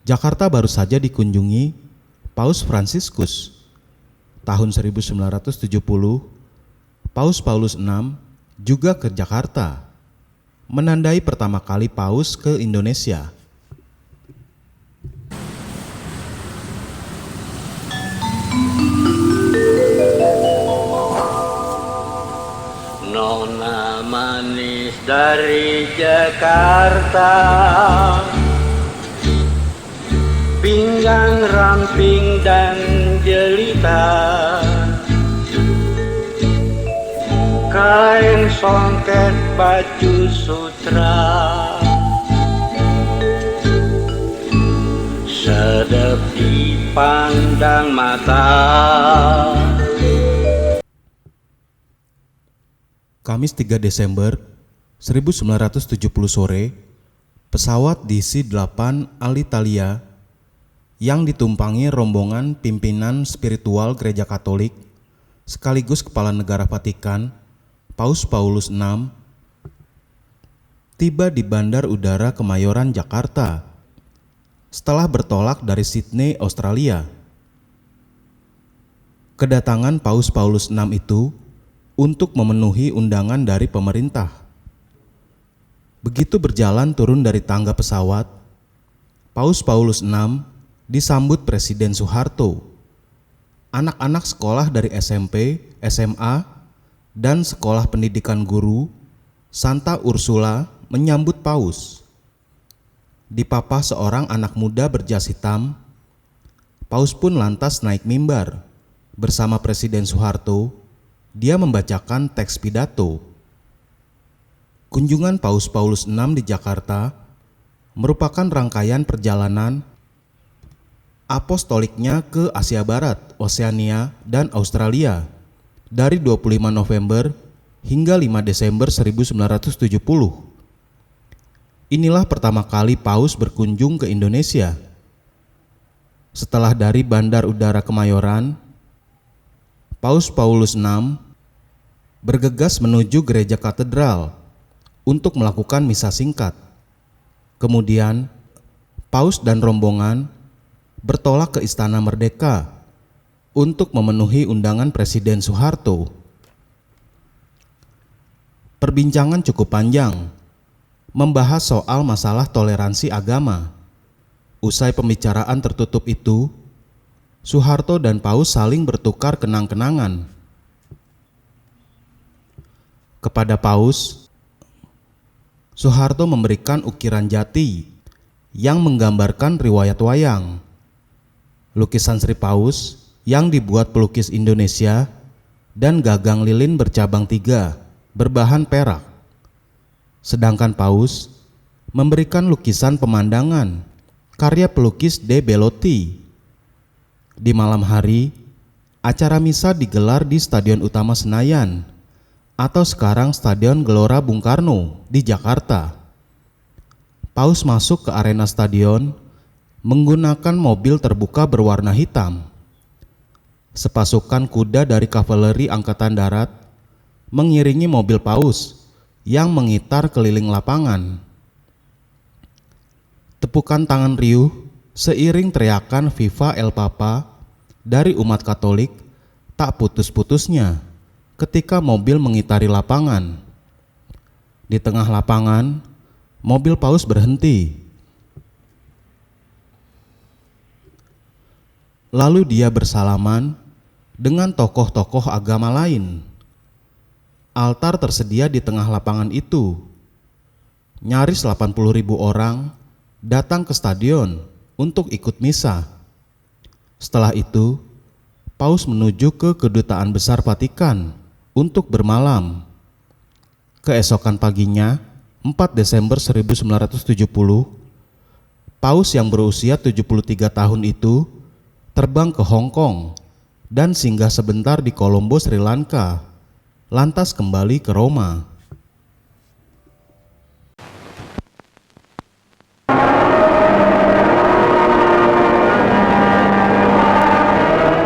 Jakarta baru saja dikunjungi Paus Fransiskus. Tahun 1970, Paus Paulus VI juga ke Jakarta, menandai pertama kali Paus ke Indonesia. Nona manis dari Jakarta, pinggang ramping dan jelita, kain songket baju sutra, sedap dipandang mata. Kamis 3 Desember 1970 sore, pesawat DC-8 Alitalia yang ditumpangi rombongan pimpinan spiritual Gereja Katolik sekaligus Kepala Negara Vatikan, Paus Paulus VI, tiba di Bandar Udara Kemayoran, Jakarta setelah bertolak dari Sydney, Australia. Kedatangan Paus Paulus VI itu untuk memenuhi undangan dari pemerintah. Begitu berjalan turun dari tangga pesawat, Paus Paulus VI disambut Presiden Soeharto. Anak-anak sekolah dari SMP, SMA, dan Sekolah Pendidikan Guru Santa Ursula menyambut Paus. Dipapah seorang anak muda berjas hitam, Paus pun lantas naik mimbar. Bersama Presiden Soeharto, dia membacakan teks pidato. Kunjungan Paus Paulus VI di Jakarta merupakan rangkaian perjalanan apostoliknya ke Asia Barat, Oseania, dan Australia dari 25 November hingga 5 Desember 1970. Inilah pertama kali Paus berkunjung ke Indonesia. Setelah dari Bandar Udara Kemayoran, Paus Paulus VI bergegas menuju Gereja Katedral untuk melakukan misa singkat. Kemudian, Paus dan rombongan bertolak ke Istana Merdeka untuk memenuhi undangan Presiden Soeharto. Perbincangan cukup panjang, membahas soal masalah toleransi agama. Usai pembicaraan tertutup itu, Soeharto dan Paus saling bertukar kenang-kenangan. Kepada Paus, Soeharto memberikan ukiran jati yang menggambarkan riwayat wayang. Lukisan Sri Paus yang dibuat pelukis Indonesia dan gagang lilin bercabang 3 berbahan perak. Sedangkan Paus memberikan lukisan pemandangan karya pelukis De Bellotti. Di malam hari, acara misa digelar di Stadion Utama Senayan atau sekarang Stadion Gelora Bung Karno di Jakarta. Paus masuk ke arena stadion menggunakan mobil terbuka berwarna hitam. Sepasukan kuda dari kavaleri Angkatan Darat mengiringi mobil Paus yang mengitar keliling lapangan. Tepukan tangan riuh seiring teriakan Viva el Papa dari umat Katolik tak putus-putusnya ketika mobil mengitari lapangan. Di tengah lapangan, mobil Paus berhenti. Lalu dia bersalaman dengan tokoh-tokoh agama lain. Altar tersedia di tengah lapangan itu. Nyaris 80.000 orang datang ke stadion untuk ikut misa. Setelah itu, Paus menuju ke Kedutaan Besar Vatikan untuk bermalam. Keesokan paginya, 4 Desember 1970, Paus yang berusia 73 tahun itu terbang ke Hong Kong dan singgah sebentar di Kolombo, Sri Lanka, lantas kembali ke Roma.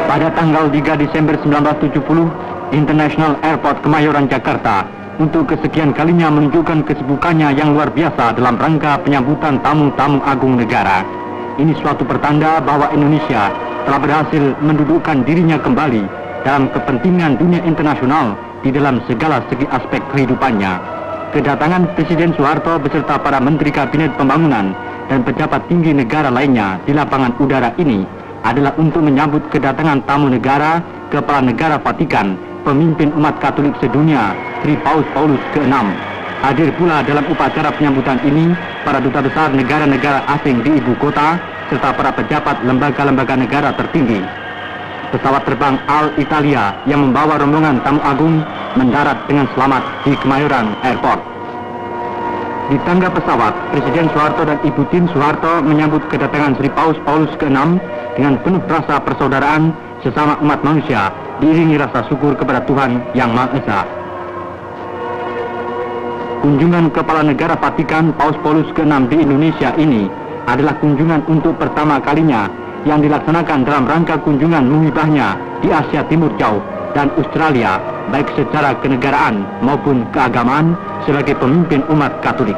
Pada tanggal 3 Desember 1970, International Airport Kemayoran, Jakarta, untuk kesekian kalinya menunjukkan kesibukannya yang luar biasa dalam rangka penyambutan tamu-tamu agung negara. Ini suatu pertanda bahwa Indonesia telah berhasil mendudukkan dirinya kembali dalam kepentingan dunia internasional di dalam segala segi aspek kehidupannya. Kedatangan Presiden Soeharto beserta para Menteri Kabinet Pembangunan dan pejabat tinggi negara lainnya di lapangan udara ini adalah untuk menyambut kedatangan tamu negara, Kepala Negara Vatikan, pemimpin umat Katolik sedunia, Sri Paus Paulus ke-6. Hadir pula dalam upacara penyambutan ini para duta besar negara-negara asing di ibu kota serta para pejabat lembaga-lembaga negara tertinggi. Pesawat terbang Al Italia yang membawa rombongan tamu agung mendarat dengan selamat di Kemayoran Airport. Di tangga pesawat, Presiden Soeharto dan Ibu Tien Soeharto menyambut kedatangan Sri Paus Paulus ke-6 dengan penuh rasa persaudaraan sesama umat manusia, diiringi rasa syukur kepada Tuhan Yang Maha Esa. Kunjungan Kepala Negara Vatikan Paus Paulus ke-6 di Indonesia ini adalah kunjungan untuk pertama kalinya yang dilaksanakan dalam rangka kunjungan muhibahnya di Asia Timur Jauh dan Australia, baik secara kenegaraan maupun keagamaan sebagai pemimpin umat Katolik.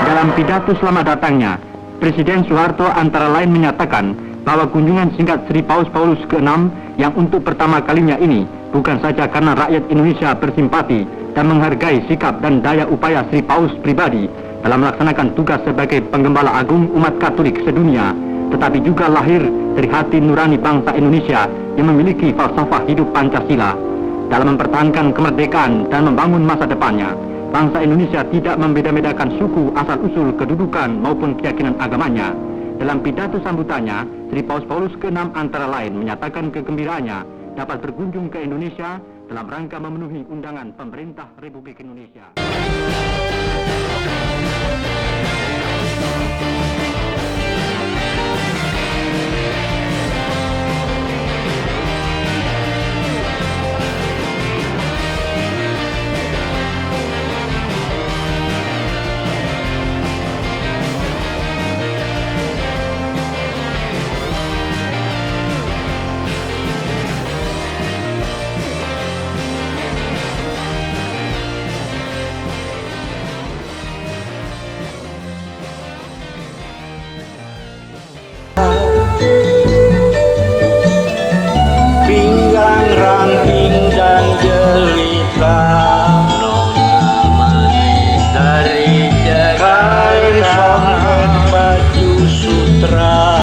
Dalam pidato selamat datangnya, Presiden Soeharto antara lain menyatakan bahwa kunjungan singkat Sri Paus Paulus ke-6 yang untuk pertama kalinya ini bukan saja karena rakyat Indonesia bersimpati dan menghargai sikap dan daya upaya Sri Paus pribadi dalam melaksanakan tugas sebagai penggembala agung umat Katolik sedunia, tetapi juga lahir dari hati nurani bangsa Indonesia yang memiliki falsafah hidup Pancasila. Dalam mempertahankan kemerdekaan dan membangun masa depannya, bangsa Indonesia tidak membeda-bedakan suku, asal-usul, kedudukan maupun keyakinan agamanya. Dalam pidato sambutannya, Sri Paus Paulus ke-6 antara lain menyatakan kegembiraannya dapat berkunjung ke Indonesia dalam rangka memenuhi undangan pemerintah Republik Indonesia.